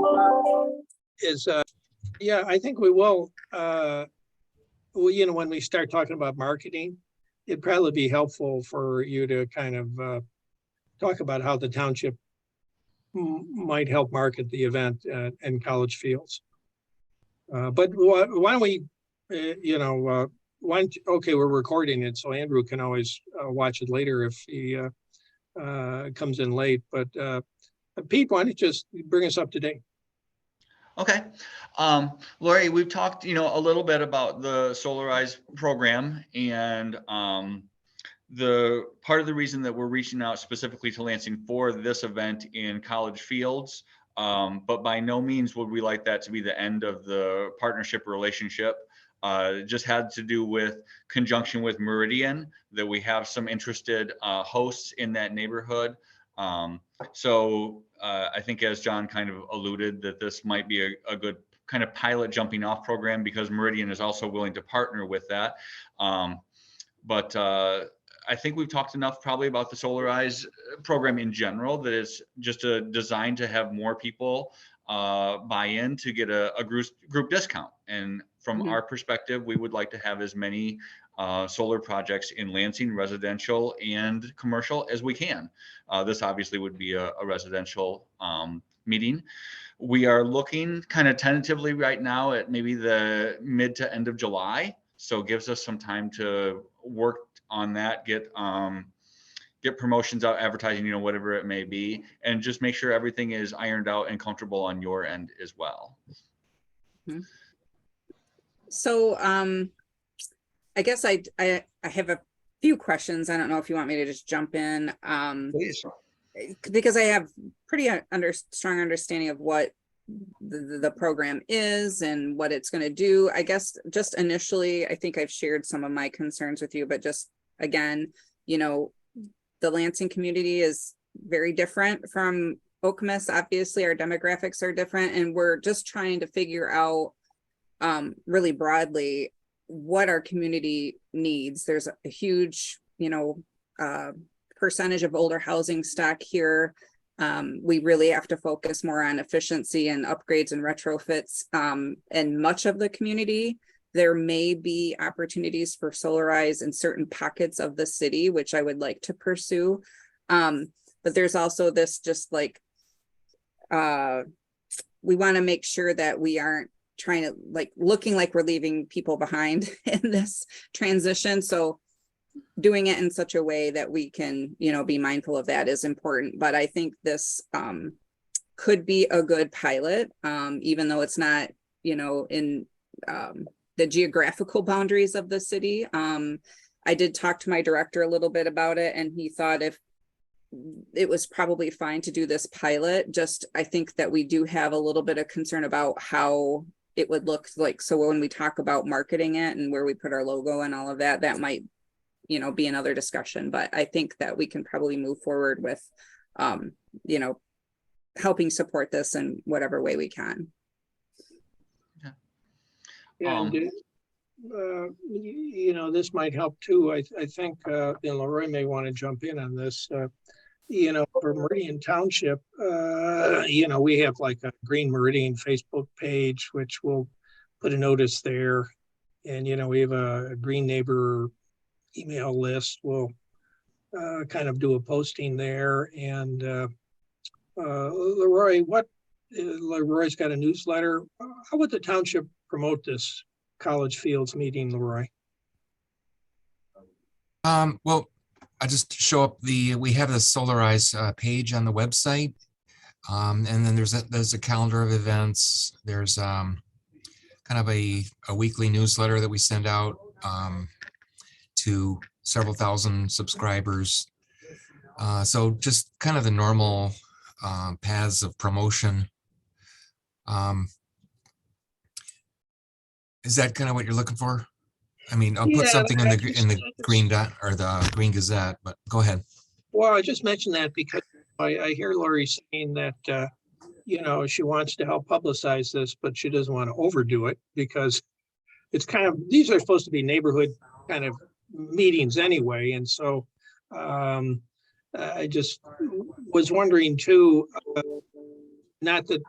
think is, yeah, I think we will, when we start talking about marketing, it'd probably be helpful for you to kind of talk about how the township might help market the event in College Fields. But why don't we, okay, we're recording it, so Andrew can always watch it later if he comes in late. But Pete, why don't you just bring us up to date? Okay. Lori, we've talked, a little bit about the Solarize program, and the part of the reason that we're reaching out specifically to Lansing for this event in College Fields, but by no means would we like that to be the end of the partnership relationship. It just had to do with conjunction with Meridian, that we have some interested hosts in that neighborhood. So I think, as John kind of alluded, that this might be a good kind of pilot jumping off program, because Meridian is also willing to partner with that. But I think we've talked enough probably about the Solarize program in general, that it's just designed to have more people buy in to get a group discount. And from our perspective, we would like to have as many solar projects in Lansing, residential and commercial, as we can. This obviously would be a residential meeting. We are looking kind of tentatively right now at maybe the mid to end of July. So it gives us some time to work on that, get promotions out, advertising, whatever it may be, and just make sure everything is ironed out and comfortable on your end as well. So I guess I have a few questions. I don't know if you want me to just jump in, Please. Because I have pretty strong understanding of what the program is and what it's going to do. I guess just initially, I think I've shared some of my concerns with you, but just again, the Lansing community is very different from Okemos. Obviously, our demographics are different, and we're just trying to figure out really broadly what our community needs. There's a huge, percentage of older housing stock here. We really have to focus more on efficiency and upgrades and retrofits. And much of the community, there may be opportunities for Solarize in certain pockets of the city, which I would like to pursue. But there's also this just like, we want to make sure that we aren't trying to looking like we're leaving people behind in this transition. So doing it in such a way that we can, be mindful of that is important. But I think this could be a good pilot, even though it's not, in the geographical boundaries of the city. I did talk to my director a little bit about it, and he thought if it was probably fine to do this pilot. Just, I think that we do have a little bit of concern about how it would look like. So when we talk about marketing it and where we put our logo and all of that, that might, be another discussion. But I think that we can probably move forward with, helping support this in whatever way we can. And, this might help too. I think, Lori may want to jump in on this. For Meridian Township, we have like a Green Meridian Facebook page, which will put a notice there. And, we have a Green Neighbor email list. We'll kind of do a posting there. And Leroy's got a newsletter. How would the township promote this College Fields meeting, Leroy? Well, I just show up we have the Solarize page on the website. And then there's a calendar of events. There's kind of a weekly newsletter that we send out to several thousand subscribers. So just kind of the normal paths of promotion. Is that kind of what you're looking for? I mean, I'll put something in the Green Dot or the Green Gazette, but go ahead. Well, I just mentioned that because I hear Lori saying that, she wants to help publicize this, but she doesn't want to overdo it because it's kind of, these are supposed to be neighborhood kind of meetings anyway. And so I just was wondering too, not that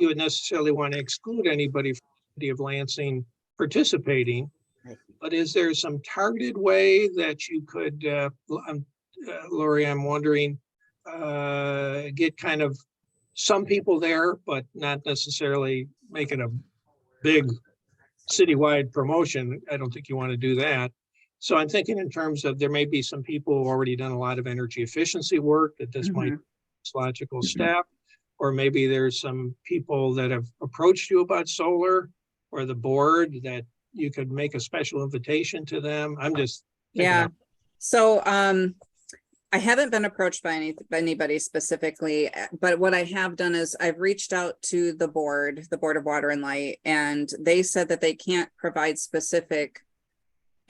you would necessarily want to exclude anybody from the city of Lansing participating. Right. But is there some targeted way that you could, Lori, I'm wondering, get kind of some people there, but not necessarily make it a big citywide promotion? I don't think you want to do that. So I'm thinking in terms of, there may be some people who already done a lot of energy efficiency work that this might be a logical step, or maybe there's some people that have approached you about solar, or the board that you could make a special invitation to them. I'm just thinking Yeah. out. So I haven't been approached by anybody specifically, but what I have done is I've reached out to the Board of Water and Light, and they said that they can't provide specific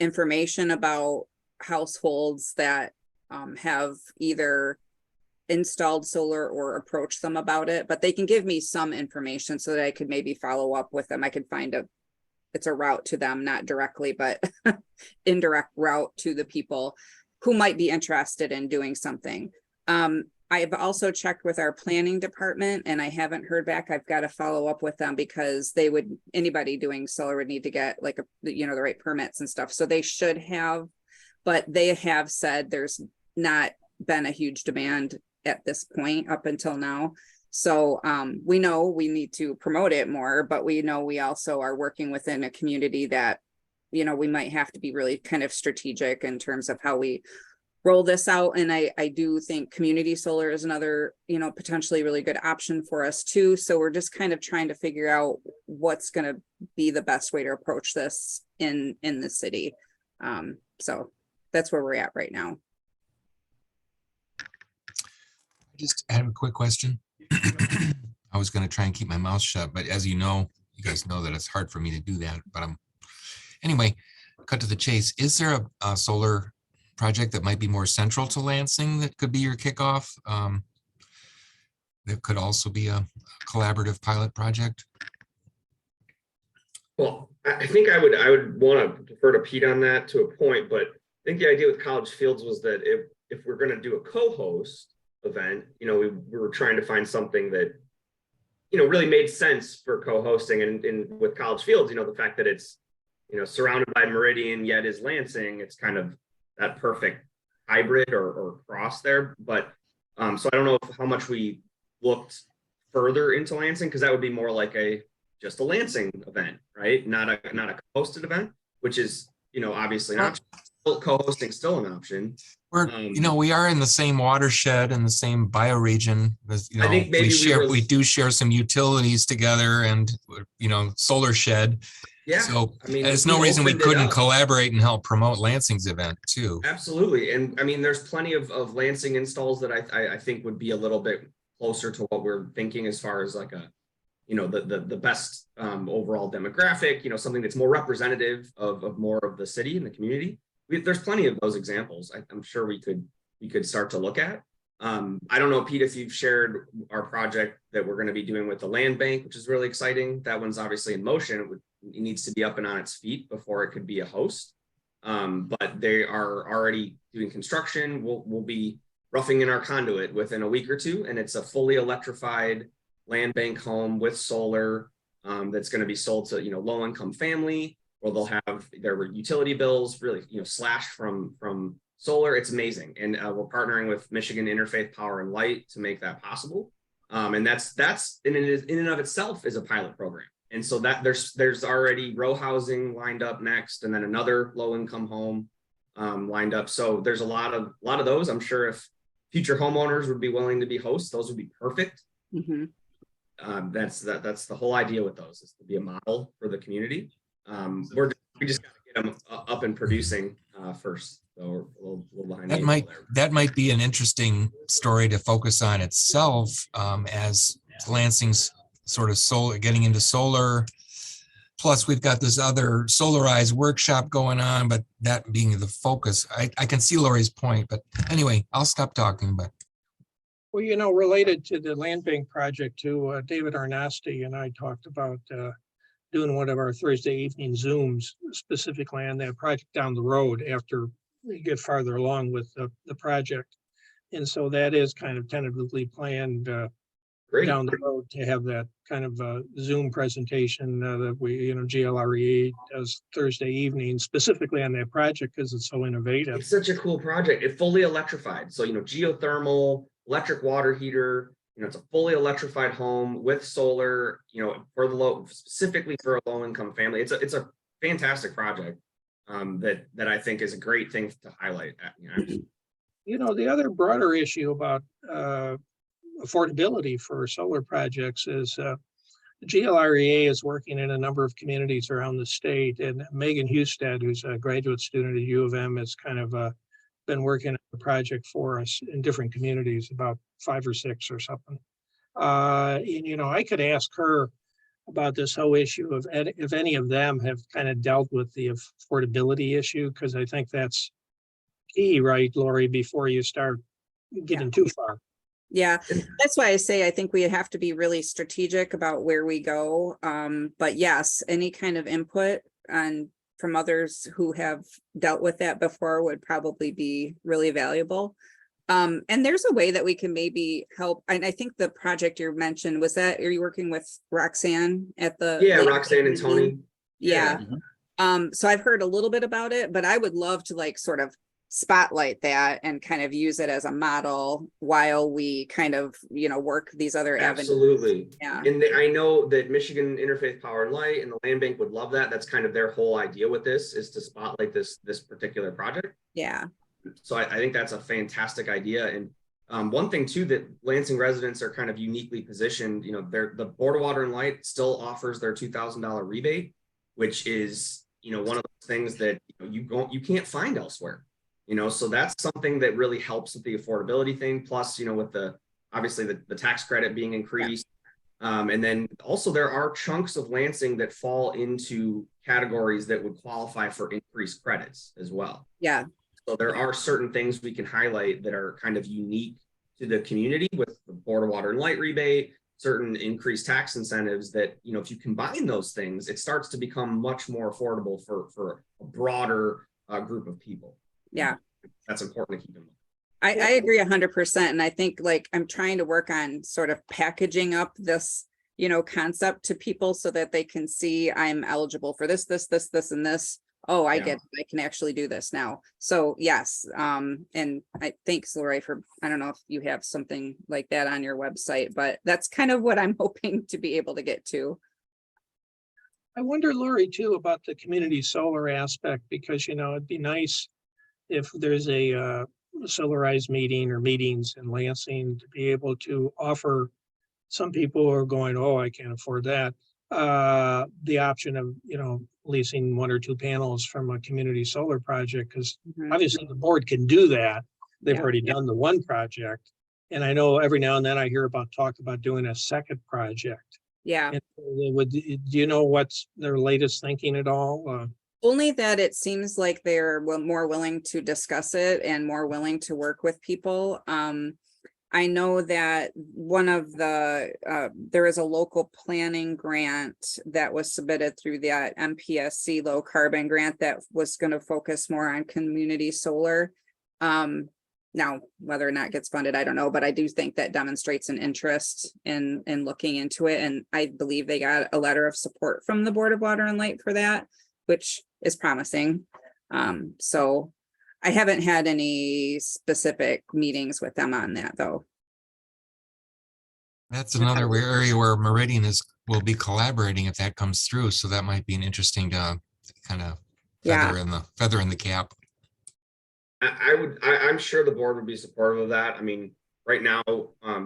information about households that have either installed solar or approached them about it, but they can give me some information so that I could maybe follow up with them. I could find it's a route to them, not directly, but indirect route to the people who might be interested in doing something. I've also checked with our planning department and I haven't heard back. I've got to follow up with them because anybody doing solar would need to get like the right permits and stuff. So they should have, but they have said there's not been a huge demand at this point up until now. So we know we need to promote it more, but we know we also are working within a community that, we might have to be really kind of strategic in terms of how we roll this out. And I do think community solar is another, potentially really good option for us too. So we're just kind of trying to figure out what's going to be the best way to approach this in the city. So that's where we're at right now. Just have a quick question. I was going to try and keep my mouth shut, but as you guys know that it's hard for me to do that, but anyway, cut to the chase. Is there a solar project that might be more central to Lansing that could be your kickoff? That could also be a collaborative pilot project? Well, I think I would want to defer to Pete on that to a point, but I think the idea with College Fields was that if we're going to do a co-host event, we were trying to find something that, really made sense for co-hosting. And with College Fields, the fact that it's, surrounded by Meridian, yet is Lansing, it's kind of that perfect hybrid or cross there. But so I don't know how much we looked further into Lansing, because that would be more like just a Lansing event, right? Not a co-hosted event, which is, obviously an option. Co-hosting still an option. We're, we are in the same watershed and the same bioregion. I think maybe we do share some utilities together and, solar shed. Yeah. So there's no reason we couldn't collaborate and help promote Lansing's event too. Absolutely. And there's plenty of Lansing installs that I think would be a little bit closer to what we're thinking as far as like the best overall demographic, something that's more representative of more of the city and the community. There's plenty of those examples. I'm sure we could start to look at. I don't know, Pete, if you've shared our project that we're going to be doing with the land bank, which is really exciting. That one's obviously in motion. It needs to be up and on its feet before it could be a host. But they are already doing construction. We'll be roughing in our conduit within a week or two, and it's a fully electrified land bank home with solar that's going to be sold to low-income family, where they'll have their utility bills really slashed from solar. It's amazing, and we're partnering with Michigan Interfaith Power and Light to make that possible. And that's in and of itself is a pilot program. And so that there's already row housing lined up next, and then another low-income home lined up. So there's a lot of those. I'm sure if future homeowners would be willing to be hosts, those would be perfect. Mm-hmm. That's the whole idea with those, is to be a model for the community. We just got to get them up and producing first. So we're a little behind. That might be an interesting story to focus on itself, as Lansing's sort of getting into solar. Plus, we've got this other Solarize workshop going on, but that being the focus, I can see Lori's point. But anyway, I'll stop talking. But well, related to the land bank project too, David Arnasti and I talked about doing one of our Thursday evening Zooms specifically on that project down the road after we get farther along with the project. And so that is kind of tentatively planned Great. down the road to have that kind of Zoom presentation that we, GLRE does Thursday evening, specifically on that project because it's so innovative. It's such a cool project. It's fully electrified. So, geothermal, electric water heater, it's a fully electrified home with solar, for the specifically for a low income family. It's a fantastic project that I think is a great thing to highlight. The other broader issue about affordability for solar projects is the GLREA is working in a number of communities around the state, and Megan Husted, who's a graduate student at U of M, has kind of been working on a project for us in different communities, about 5 or 6 or something. I could ask her about this whole issue of if any of them have kind of dealt with the affordability issue, because I think that's key, right, Lori, before you start getting too far. Yeah, that's why I say I think we have to be really strategic about where we go. But yes, any kind of input from others who have dealt with that before would probably be really valuable. And there's a way that we can maybe help. And I think the project you mentioned, are you working with Roxanne at the? Yeah, Roxanne and Tony. Yeah. Mm-hmm. So I've heard a little bit about it, but I would love to sort of spotlight that and kind of use it as a model while we kind of work these other avenues. Absolutely. Yeah. And I know that Michigan Interfaith Power and Light and the Land Bank would love that. That's kind of their whole idea with this, is to spotlight this particular project. Yeah. So I think that's a fantastic idea. And one thing too, that Lansing residents are kind of uniquely positioned, the Board of Water and Light still offers their $2,000 rebate, which is, one of those things that you can't find elsewhere. So that's something that really helps with the affordability thing. Plus, with obviously the tax credit being increased. And then also there are chunks of Lansing that fall into categories that would qualify for increased credits as well. Yeah. So there are certain things we can highlight that are kind of unique to the community with the Board of Water and Light rebate, certain increased tax incentives that, if you combine those things, it starts to become much more affordable for a broader group of people. Yeah. That's important to keep in mind. I agree 100%. And I think I'm trying to work on sort of packaging up this, concept to people so that they can see I'm eligible for this, and this. Oh, I can actually do this now. So yes. And thanks, Lori, I don't know if you have something like that on your website, but that's kind of what I'm hoping to be able to get to. I wonder, Lori, too, about the community solar aspect, because, it'd be nice if there's a Solarize meeting or meetings in Lansing to be able to offer some people who are going, oh, I can't afford that, the option of, leasing 1 or 2 panels from a community solar project, because obviously the board can do that. They've already done the one project. And I know every now and then I hear talk about doing a second project. Yeah. And do you know what's their latest thinking at all? Only that it seems like they're more willing to discuss it and more willing to work with people. I know that one of there is a local planning grant that was submitted through the MPSC low carbon grant that was going to focus more on community solar. Now, whether or not it gets funded, I don't know, but I do think that demonstrates an interest in looking into it. And I believe they got a letter of support from the Board of Water and Light for that, which is promising. So I haven't had any specific meetings with them on that, though. That's another area where Meridian will be collaborating if that comes through. So that might be an interesting to kind of feather in the cap. I'm sure the board would be supportive of that. I mean, right now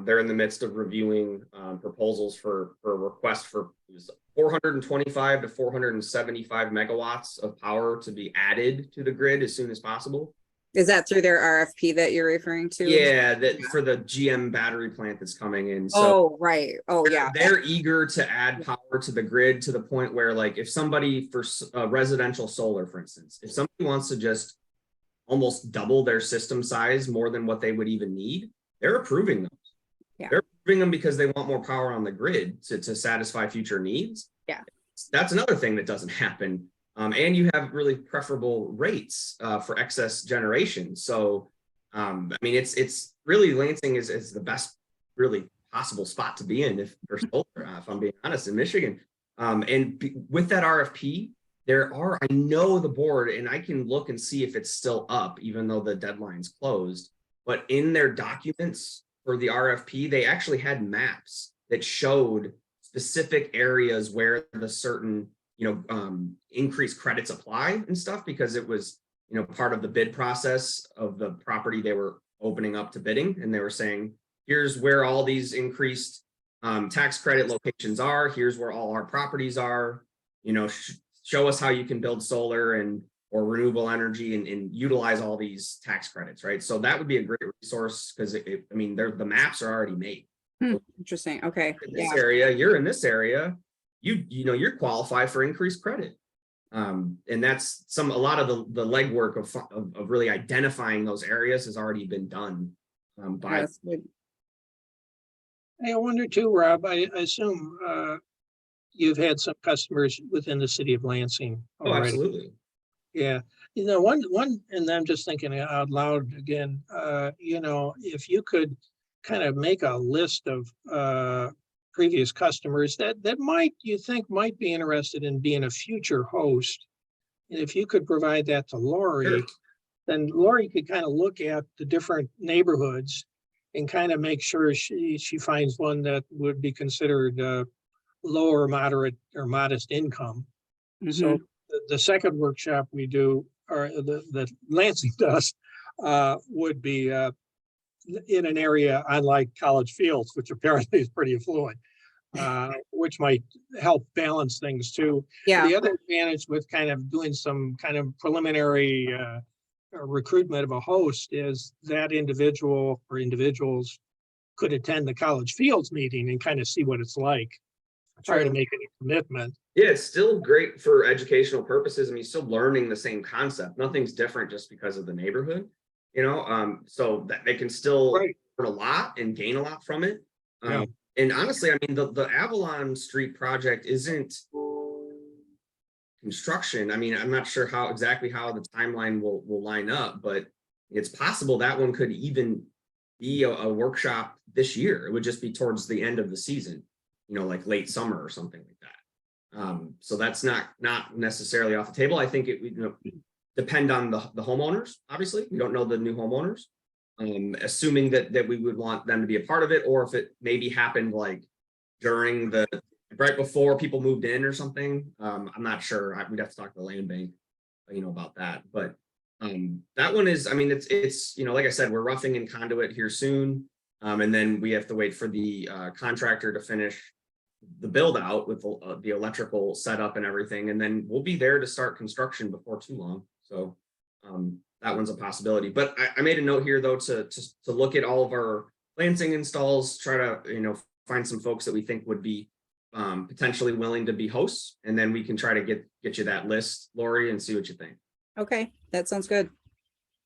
they're in the midst of reviewing proposals for requests for 425 to 475 megawatts of power to be added to the grid as soon as possible. Is that through their RFP that you're referring to? Yeah, for the GM battery plant that's coming in. So right. They're eager to add power to the grid to the point where, like, if somebody for residential solar, for instance, if somebody wants to just almost double their system size more than what they would even need, they're approving those. Yeah. They're approving them because they want more power on the grid to satisfy future needs. Yeah. That's another thing that doesn't happen. And you have really preferable rates for excess generation. So, I mean, it's really Lansing is the best really possible spot to be in if for solar, if I'm being honest, in Michigan. With that RFP, I know the board, and I can look and see if it's still up, even though the deadline's closed. But in their documents for the RFP, they actually had maps that showed specific areas where the certain, increased credits apply and stuff, because it was, part of the bid process of the property they were opening up to bidding. And they were saying, here's where all these increased tax credit locations are. Here's where all our properties are. Show us how you can build solar or renewable energy and utilize all these tax credits, right? So that would be a great resource, because the maps are already made. Interesting. Okay. In this area, you're in this area, you're qualified for increased credit. And that's a lot of the legwork of really identifying those areas has already been done by. That's good. Hey, I wonder too, Rob, I assume you've had some customers within the city of Lansing Oh, already. absolutely. Yeah, one, and I'm just thinking out loud again, if you could kind of make a list of previous customers that you think might be interested in being a future host. And if you could provide that to Lori, Sure. then Lori could kind of look at the different neighborhoods and kind of make sure she finds one that would be considered lower, moderate, or modest income. So the second workshop we do, or the Lansing does, would be in an area unlike College Fields, which apparently is pretty affluent, which might help balance things too. Yeah. The other advantage with kind of doing some kind of preliminary recruitment of a host is that individual or individuals could attend the College Fields meeting and kind of see what it's like prior to making a commitment. Yeah, it's still great for educational purposes. You're still learning the same concept. Nothing's different just because of the neighborhood, so that they can still learn a lot and gain a lot from it. And honestly, the Avalon Street project isn't construction. I'm not sure exactly how the timeline will line up, but it's possible that one could even be a workshop this year. It would just be towards the end of the season, like late summer or something like that. So that's not necessarily off the table. I think it would depend on the homeowners. Obviously, we don't know the new homeowners, assuming that we would want them to be a part of it, or if it maybe happened like during right before people moved in or something. I'm not sure. We'd have to talk to the land bank, about that. But that one is, it's like I said, we're roughing in conduit here soon, and then we have to wait for the contractor to finish the build out with the electrical setup and everything, and then we'll be there to start construction before too long. So that one's a possibility. But I made a note here though to look at all of our Lansing installs, try to find some folks that we think would be potentially willing to be hosts, and then we can try to get you that list, Lori, and see what you think. Okay, that sounds good.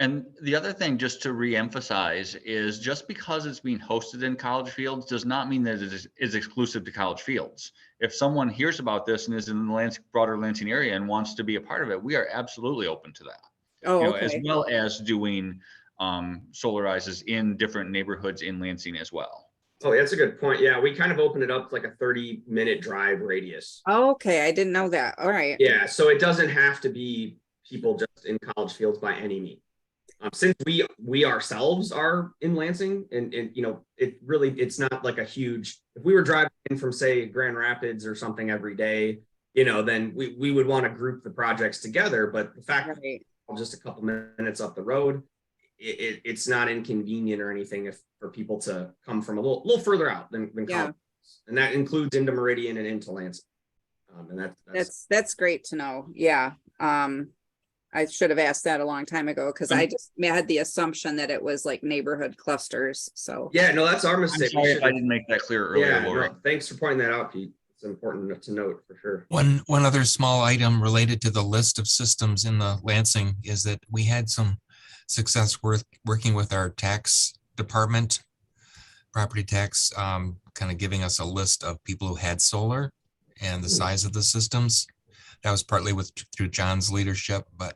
And the other thing, just to reemphasize, is just because it's being hosted in College Fields does not mean that it is exclusive to College Fields. If someone hears about this and is in the broader Lansing area and wants to be a part of it, we are absolutely open to that. Oh, As well as doing solarizes in different neighborhoods in Lansing as well. Oh, that's a good point. Yeah, we kind of opened it up like a 30-minute drive radius. Okay, I didn't know that. All right. Yeah, so it doesn't have to be people just in College Fields by any means. Since we ourselves are in Lansing, and it's not like a huge, if we were driving in from say Grand Rapids or something every day, then we would want to group the projects together. But the fact that just a couple minutes up the road, it's not inconvenient or anything for people to come from a little further out than College. And that includes into Meridian and into Lansing. And that's great to know. Yeah. I should have asked that a long time ago, because I just had the assumption that it was like neighborhood clusters. So yeah, no, that's our mistake. I'm sorry if I didn't make that clear earlier, Lori. No, thanks for pointing that out, Pete. It's important to note for sure. One other small item related to the list of systems in the Lansing is that we had some success working with our tax department, property tax, kind of giving us a list of people who had solar and the size of the systems. That was partly through John's leadership, but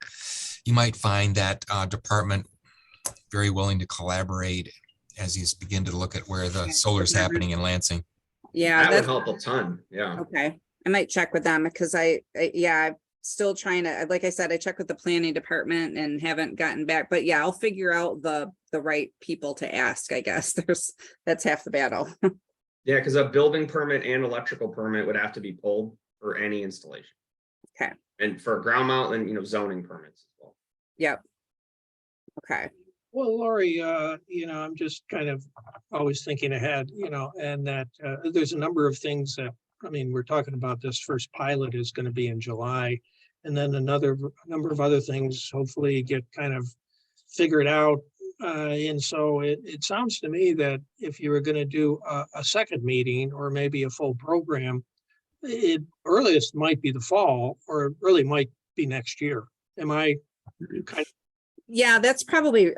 you might find that department very willing to collaborate as you begin to look at where the solar is happening in Lansing. Yeah, That would that's help a ton. Yeah. okay. I might check with them because yeah, I'm still trying to, like I said, I checked with the planning department and haven't gotten back, but yeah, I'll figure out the right people to ask, I guess. That's half the battle. Yeah, because a building permit and electrical permit would have to be pulled for any installation. Okay. And for ground mount and, zoning permits as well. Yep. Okay. Well, Lori, I'm just kind of always thinking ahead, and that there's a number of things that, we're talking about this first pilot is going to be in July. And then another number of other things hopefully get kind of figured out. And so it sounds to me that if you were going to do a second meeting or maybe a full program, it earliest might be the fall, or it really might be next year. Am I kind of? Yeah, that's probably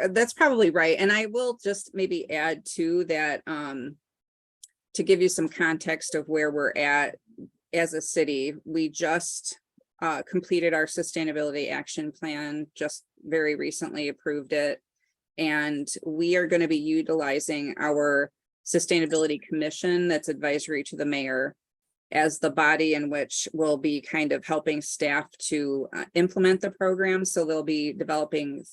right. And I will just maybe add to that, to give you some context of where we're at as a city. We just completed our sustainability action plan, just very recently approved it. And we are going to be utilizing our sustainability commission that's advisory to the mayor as the body in which we'll be kind of helping staff to implement the program. So they'll be developing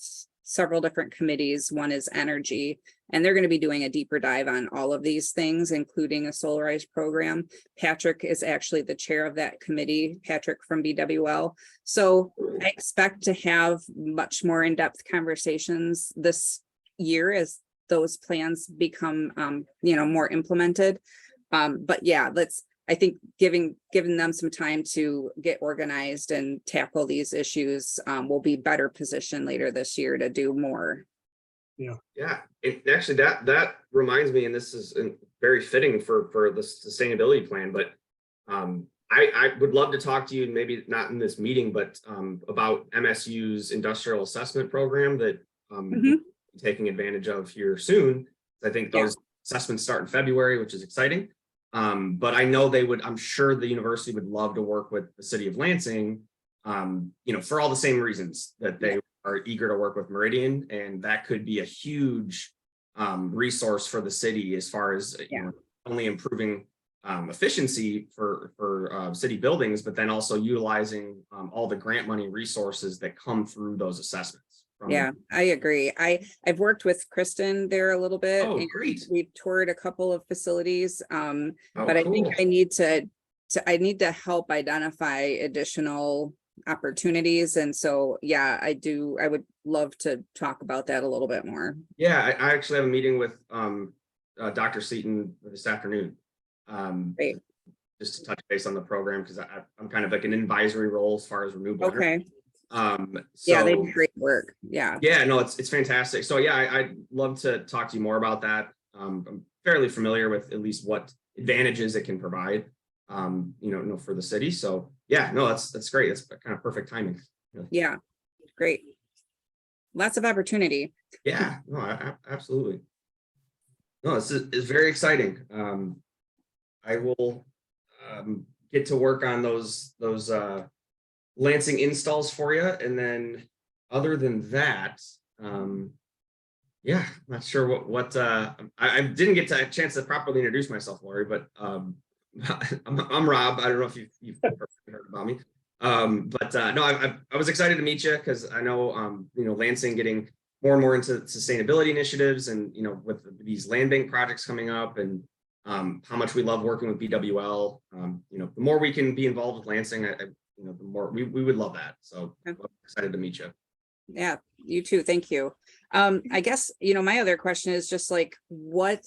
several different committees. One is energy, and they're going to be doing a deeper dive on all of these things, including a Solarize program. Patrick is actually the chair of that committee, Patrick from BWL. So I expect to have much more in-depth conversations this year as those plans become, more implemented. But yeah, I think giving them some time to get organized and tackle these issues, will be better positioned later this year to do more. Yeah. Actually, that reminds me, and this is very fitting for the sustainability plan, but I would love to talk to you, maybe not in this meeting, but about MSU's industrial assessment program that we're taking advantage of here soon. I think those assessments start in February, which is exciting. But I know I'm sure the university would love to work with the city of Lansing, for all the same reasons that they are eager to work with Meridian. And that could be a huge resource for the city as far as only improving efficiency for city buildings, but then also utilizing all the grant money resources that come through those assessments. Yeah, I agree. I've worked with Kristen there a little bit. Oh, great. We've toured a couple of facilities, but I cool. think I need to help identify additional opportunities. And so, yeah, I would love to talk about that a little bit more. Yeah, I actually have a meeting with Dr. Seaton this afternoon. Great. Just to touch base on the program, because I'm kind of like an advisory role as far as renewable energy. Okay. So, they do great work. Yeah, no, it's fantastic. So yeah, I'd love to talk to you more about that. I'm fairly familiar with at least what advantages it can provide, for the city. So yeah, no, that's great. That's kind of perfect timing. Yeah, great. Lots of opportunity. Yeah, no, absolutely. No, this is very exciting. I will get to work on those Lansing installs for you, and then other than that, I'm not sure what I didn't get a chance to properly introduce myself, Lori, but I'm Rob. I don't know if you've heard about me, but no, I was excited to meet you because I know Lansing getting more and more into sustainability initiatives, and with these land bank projects coming up, and how much we love working with BWL. The more we can be involved with Lansing, the more we would love that. So I'm excited to meet you. Yeah, you too. Thank you. I guess, my other question is just like, what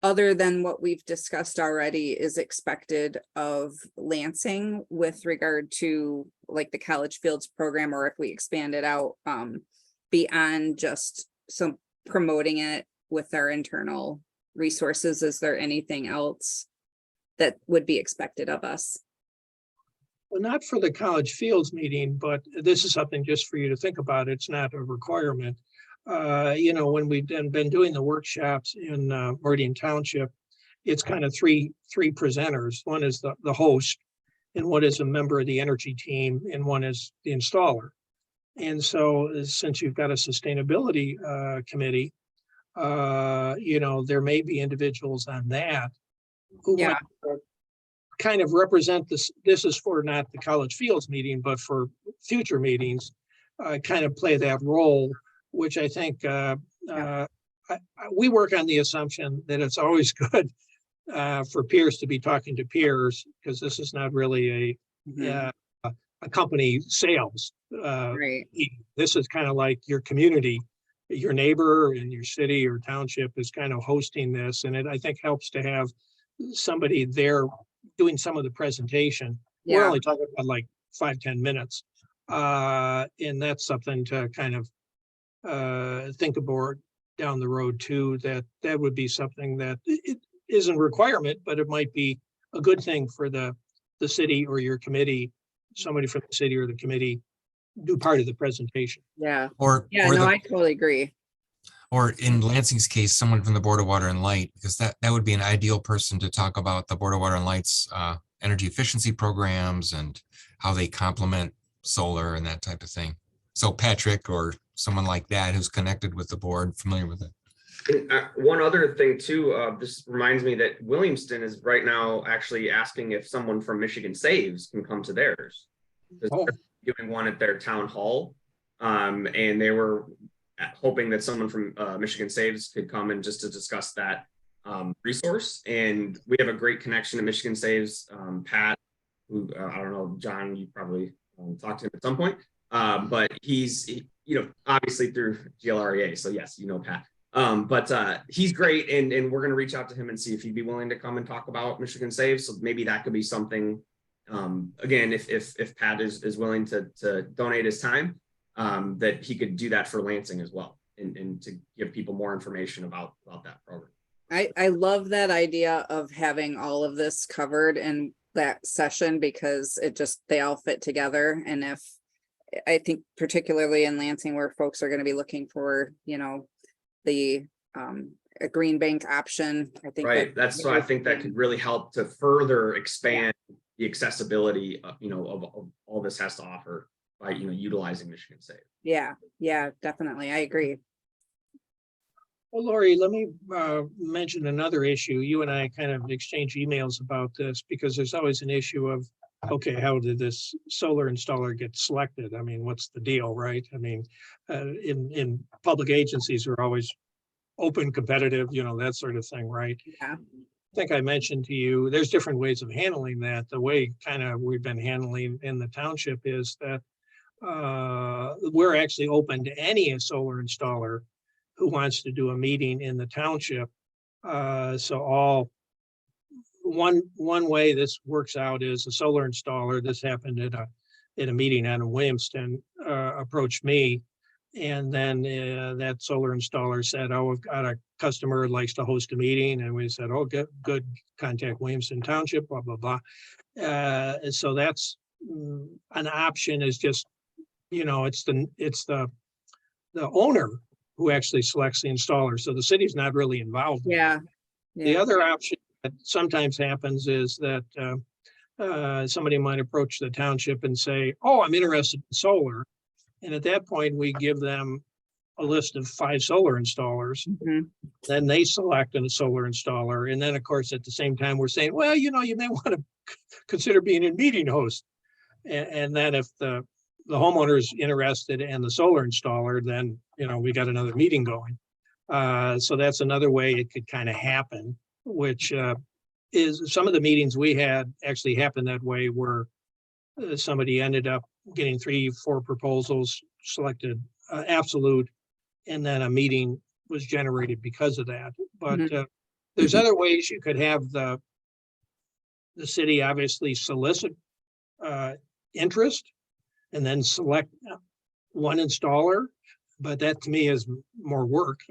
other than what we've discussed already is expected of Lansing with regard to like the College Fields program, or if we expand it out beyond just some promoting it with our internal resources? Is there anything else that would be expected of us? Well, not for the College Fields meeting, but this is something just for you to think about. It's not a requirement. When we've been doing the workshops in Meridian Township, it's kind of three presenters. One is the host, and one is a member of the energy team, and one is the installer. And so since you've got a sustainability committee, you know, there may be individuals on that who Yeah. want to kind of represent this. This is for not the College Fields meeting, but for future meetings, kind of play that role, which I think we work on the assumption that it's always good for peers to be talking to peers, because this is not really a company sales. Right. This is kind of like your community, your neighbor in your city or township is kind of hosting this, and it, I think, helps to have somebody there doing some of the presentation. We're Yeah. only talking about like 5-10 minutes, and that's something to kind of think about down the road too. That would be something that it isn't a requirement, but it might be a good thing for the city or your committee. Somebody from the city or the committee do part of the presentation. Yeah. Or, Yeah. or No, the, I totally agree. or in Lansing's case, someone from the Board of Water and Light, because that would be an ideal person to talk about the Board of Water and Light's energy efficiency programs and how they complement solar and that type of thing. So Patrick or someone like that who's connected with the board, familiar with it. And, one other thing too, this reminds me that Williamston is right now actually asking if someone from Michigan Saves can come to theirs. Oh. They're doing one at their town hall, and they were hoping that someone from Michigan Saves could come and just to discuss that resource. And we have a great connection to Michigan Saves. Pat, who I don't know, John, you probably talked to him at some point, but he's you know, obviously through GLREA. So yes, you know Pat. But he's great, and we're going to reach out to him and see if he'd be willing to come and talk about Michigan Saves. So maybe that could be something. Again, if Pat is willing to donate his time, that he could do that for Lansing as well, and to give people more information about that program. I love that idea of having all of this covered in that session, because it just, they all fit together. And if I think particularly in Lansing, where folks are going to be looking for, you know, the a green bank option, I think Right. That's why I think that could really help to further expand the accessibility, you know, of all this has to offer by, you know, utilizing Michigan Save. Yeah, definitely. I agree. Well, Lori, let me mention another issue. You and I kind of exchange emails about this, because there's always an issue of, okay, how did this solar installer get selected? I mean, what's the deal, right? I mean, in public agencies are always open, competitive, you know, that sort of thing, right? Yeah. I think I mentioned to you, there's different ways of handling that. The way kind of we've been handling in the township is that we're actually open to any solar installer who wants to do a meeting in the township. So one way this works out is a solar installer. This happened at a meeting out in Williamston, approached me, and then that solar installer said, "Oh, we've got a customer who likes to host a meeting," and we said, "Oh, good, contact Williamston Township, blah blah blah." And so that's an option. Is just, you know, it's the owner who actually selects the installer. So the city's not really involved. Yeah. The other option that sometimes happens is that somebody might approach the township and say, "Oh, I'm interested in solar." And at that point, we give them a list of 5 solar installers. Mhm. Then they select a solar installer. And then, of course, at the same time, we're saying, well, you know, you may want to consider being a meeting host. And then if the homeowner is interested in the solar installer, then, you know, we got another meeting going. So that's another way it could kind of happen, which is some of the meetings we had actually happened that way, where somebody ended up getting 3-4 proposals, selected absolute, and then a meeting was generated because of that. But there's other ways you could have the city obviously solicit interest and then select one installer, but that to me is more work.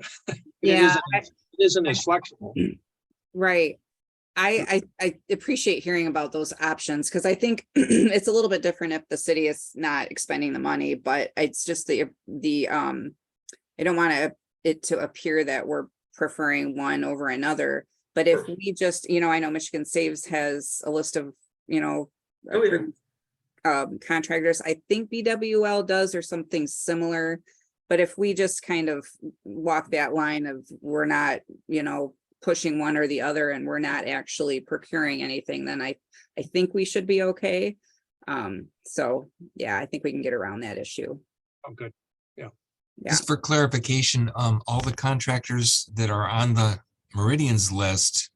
Yeah, it isn't as flexible. right. I appreciate hearing about those options, because I think it's a little bit different if the city is not expending the money, but it's just the I don't want it to appear that we're preferring one over another. But if we just, you know, I know Michigan Saves has a list of, you know, contractors. I think BWL does, or something similar. But if we just kind of walk that line of we're not, you know, pushing one or the other and we're not actually procuring anything, then I think we should be okay. So yeah, I think we can get around that issue. Oh, good. Yeah. Just for clarification, all the contractors that are on the Meridian's list,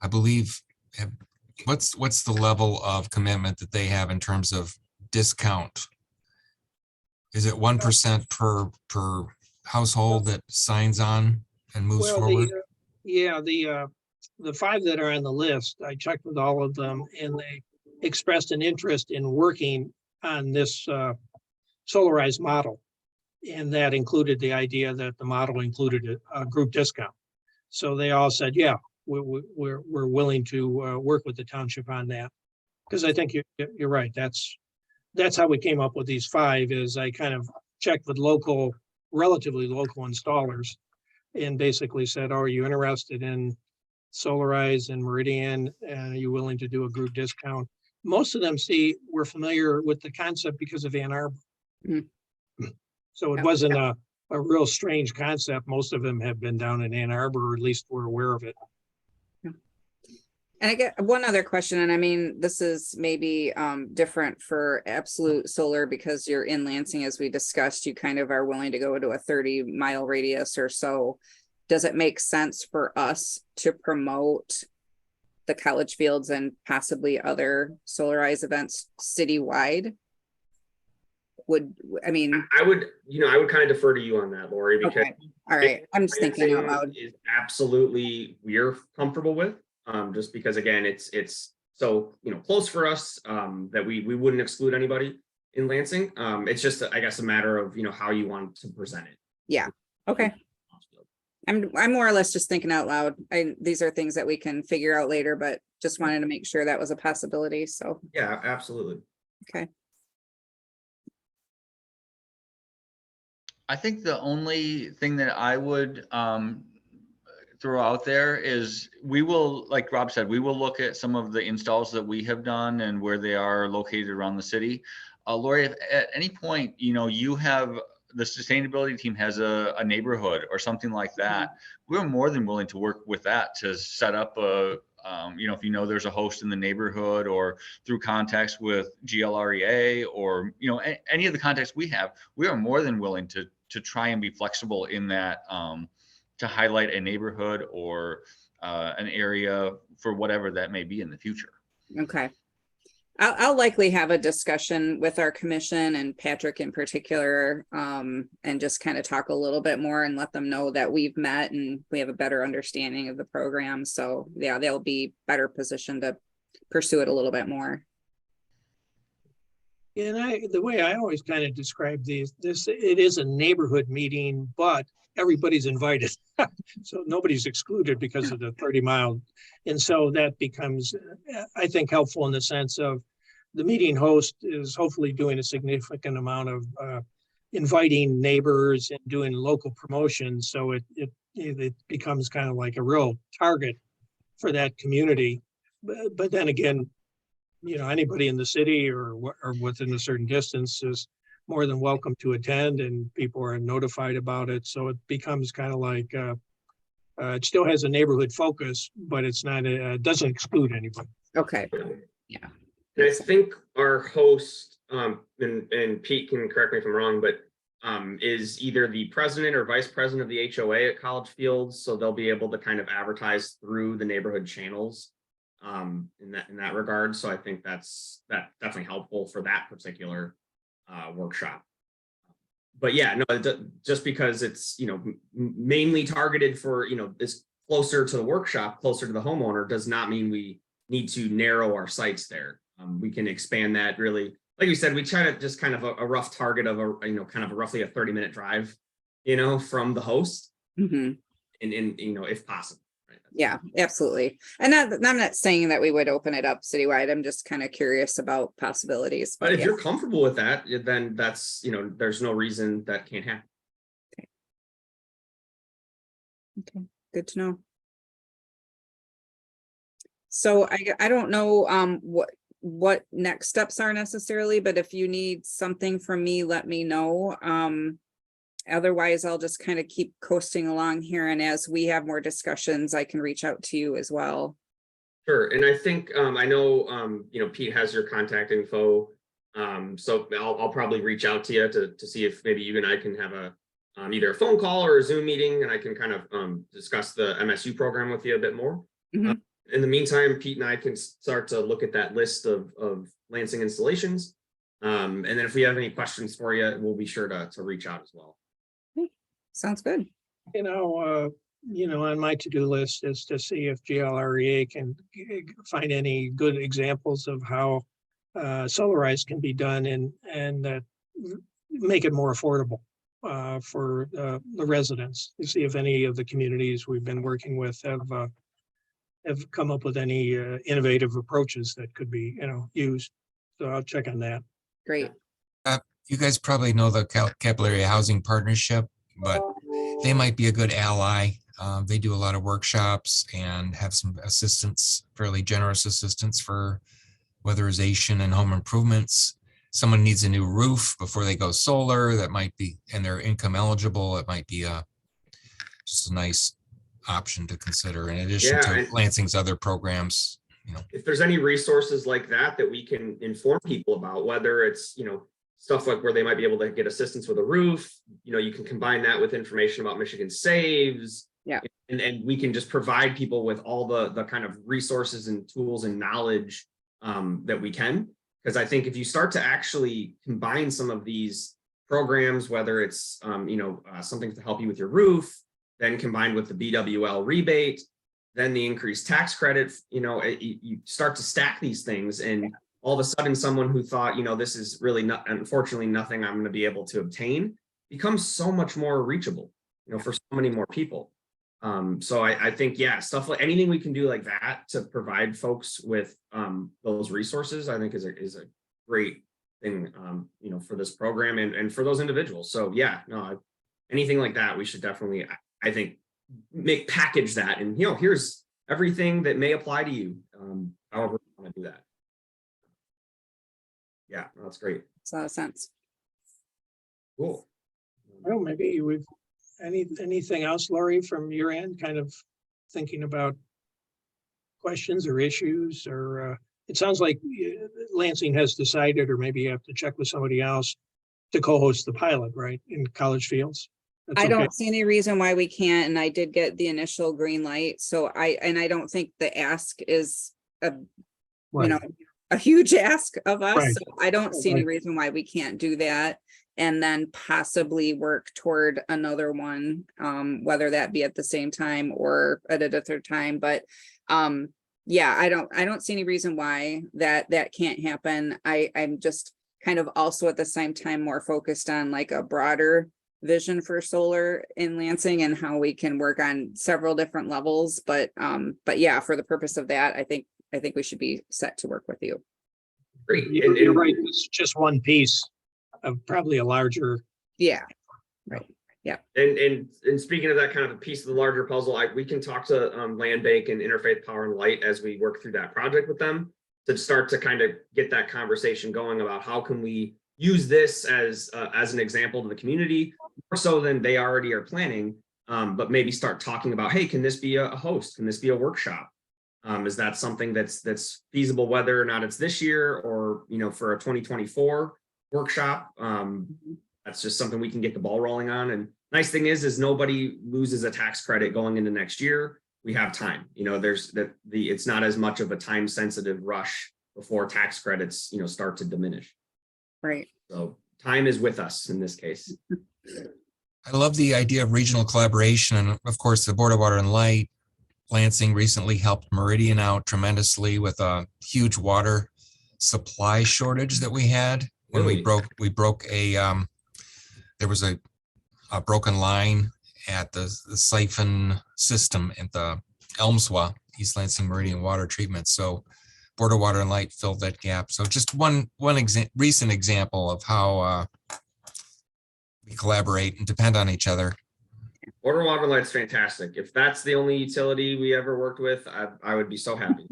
I believe, what's the level of commitment that they have in terms of discount? Is it 1% per household that signs on and moves forward? The 5 that are on the list, I checked with all of them, and they expressed an interest in working on this Solarize model. And that included the idea that the model included a group discount. So they all said, yeah, we're willing to work with the township on that. Because I think you're right. That's how we came up with these 5, is I kind of checked with relatively local installers and basically said, oh, are you interested in Solarize and Meridian? And are you willing to do a group discount? Most of them were familiar with the concept because of Ann Arbor. Mm-hmm. So it wasn't a real strange concept. Most of them have been down in Ann Arbor, or at least we're aware of it. And I get one other question, and I mean, this is maybe different for Absolute Solar because you're in Lansing, as we discussed, you kind of are willing to go to a 30-mile radius or so. Does it make sense for us to promote the college fields and possibly other Solarize events citywide? I would kind of defer to you on that, Lori, because okay. All right, I'm just thinking out loud. Is absolutely we're comfortable with, just because again, it's so close for us that we wouldn't exclude anybody in Lansing. It's just I guess a matter of how you want to present it. Yeah. Okay. I'm more or less just thinking out loud. These are things that we can figure out later, but just wanted to make sure that was a possibility. So yeah, absolutely. Okay. I think the only thing that I would throw out there is we will, like Rob said, we will look at some of the installs that we have done and where they are located around the city. Lori, if at any point, you have the sustainability team has a neighborhood or something like that, we're more than willing to work with that to set up a, if there's a host in the neighborhood or through contacts with GLREA or, any of the contacts we have, we are more than willing to try and be flexible in that, to highlight a neighborhood or an area for whatever that may be in the future. Okay. I'll likely have a discussion with our commission and Patrick in particular, and just kind of talk a little bit more and let them know that we've met and we have a better understanding of the program. So yeah, they'll be better positioned to pursue it a little bit more. And the way I always kind of describe it is a neighborhood meeting, but everybody's invited. So nobody's excluded because of the 30-mile. And so that becomes, I think, helpful in the sense of the meeting host is hopefully doing a significant amount of inviting neighbors and doing local promotions. So it becomes kind of like a real target for that community. But then again, anybody in the city or within a certain distance is more than welcome to attend, and people are notified about it. So it becomes kind of like it still has a neighborhood focus, but it's not doesn't exclude anybody. Okay. Yeah. And I think our host, and Pete can correct me if I'm wrong, but is either the president or vice president of the HOA at College Fields, so they'll be able to kind of advertise through the neighborhood channels in that regard. So I think that's definitely helpful for that particular workshop. But yeah, no, just because it's mainly targeted for this closer to the workshop, closer to the homeowner, does not mean we need to narrow our sites there. We can expand that really, like you said, we try to just kind of a rough target of kind of roughly a 30-minute drive, from the host, and if possible. Right? Yeah, absolutely. And I'm not saying that we would open it up citywide. I'm just kind of curious about possibilities. But if you're comfortable with that, then that's, there's no reason that can't happen. Okay, good to know. So I don't know what next steps are necessarily, but if you need something from me, let me know. otherwise I'll just kind of keep coasting along here. And as we have more discussions, I can reach out to you as well. Sure. And I think, I know, Pete has your contact info. So I'll probably reach out to you to see if maybe you and I can have a, either a phone call or a Zoom meeting, and I can kind of discuss the MSU program with you a bit more. Mhm. In the meantime, Pete and I can start to look at that list of Lansing installations. And then if we have any questions for you, we'll be sure to reach out as well. Sounds good. On my to-do list is to see if GLREA can find any good examples of how Solarize can be done and make it more affordable for the residents. To see if any of the communities we've been working with have come up with any innovative approaches that could be, used. So I'll check on that. Great. You guys probably know the Capital Area Housing Partnership, but they might be a good ally. They do a lot of workshops and have some assistance, fairly generous assistance for weatherization and home improvements. Someone needs a new roof before they go solar, that might be, and they're income eligible, it might be just a nice option to consider in addition to Lansing's other programs. If there's any resources like that we can inform people about, whether it's, stuff like where they might be able to get assistance with a roof, you can combine that with information about Michigan Saves. Yeah. And we can just provide people with all the kind of resources and tools and knowledge that we can. Because I think if you start to actually combine some of these programs, whether it's, something to help you with your roof, then combined with the BWL rebate, then the increased tax credit, you start to stack these things, and all of a sudden someone who thought, this is really not, unfortunately, nothing I'm going to be able to obtain, becomes so much more reachable, for so many more people. So I think, stuff like anything we can do like that to provide folks with those resources, I think is a great thing, for this program and for those individuals. So anything like that, we should definitely, I think, package that, and here's everything that may apply to you, however you want to do that. That's great. Makes a lot of sense. Cool. Well, maybe anything else, Lori, from your end, kind of thinking about questions or issues, or it sounds like Lansing has decided, or maybe you have to check with somebody else to co-host the pilot, right, in College Fields. That's I okay. don't see any reason why we can't, and I did get the initial green light. So I don't think the ask is Right. A huge ask of us. Right. So I don't see any reason why we can't do that, and then possibly work toward another one, whether that be at the same time or at a third time. But I don't see any reason why that can't happen. I'm just kind of also at the same time more focused on like a broader vision for solar in Lansing and how we can work on several different levels. But for the purpose of that, I think we should be set to work with you. Great. You're right. It's just one piece of probably a larger. Yeah. Right. Yeah. And speaking of that kind of a piece of the larger puzzle, we can talk to Land Bank and Interfaith Power and Light as we work through that project with them to start to kind of get that conversation going about how can we use this as an example to the community, more so than they already are planning, but maybe start talking about, hey, can this be a host? Can this be a workshop? Is that something that's feasible, whether or not it's this year or, for a 2024 workshop? That's just something we can get the ball rolling on. And nice thing is nobody loses a tax credit going into next year. We have time, it's not as much of a time sensitive rush before tax credits, start to diminish. Right. So time is with us in this case. I love the idea of regional collaboration. And of course, the Board of Water and Light, Lansing recently helped Meridian out tremendously with a huge water supply shortage that we had when we broke there was a broken line at the siphon system at the Elmswa, East Lansing Meridian Water Treatment. So Board of Water and Light filled that gap. So just one recent example of how we collaborate and depend on each other. Board of Water and Light's fantastic. If that's the only utility we ever worked with, I would be so happy.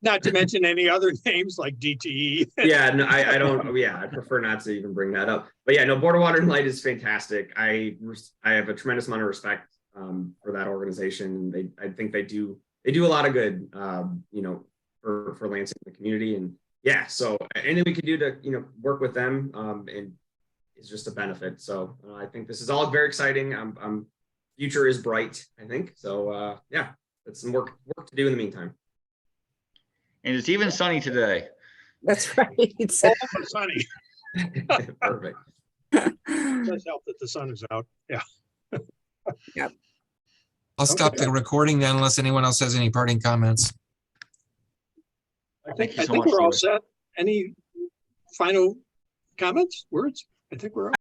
Not to mention any other names like DTE. Yeah, no, I don't. Yeah, I prefer not to even bring that up. But yeah, no, Border Water and Light is fantastic. I have a tremendous amount of respect for that organization. I think they do a lot of good, you know, for Lansing, the community, and yeah. So anything we could do to work with them and is just a benefit. So I think this is all very exciting. Future is bright, I think. So yeah, that's some work to do in the meantime. And it's even sunny today. That's right. Almost sunny. Perfect. It does help that the sun is out. Yeah. I'll stop Okay. the recording then unless anyone else has any parting comments. I Thank think you so we're much, all Lori. set. Any final comments, words? I think we're all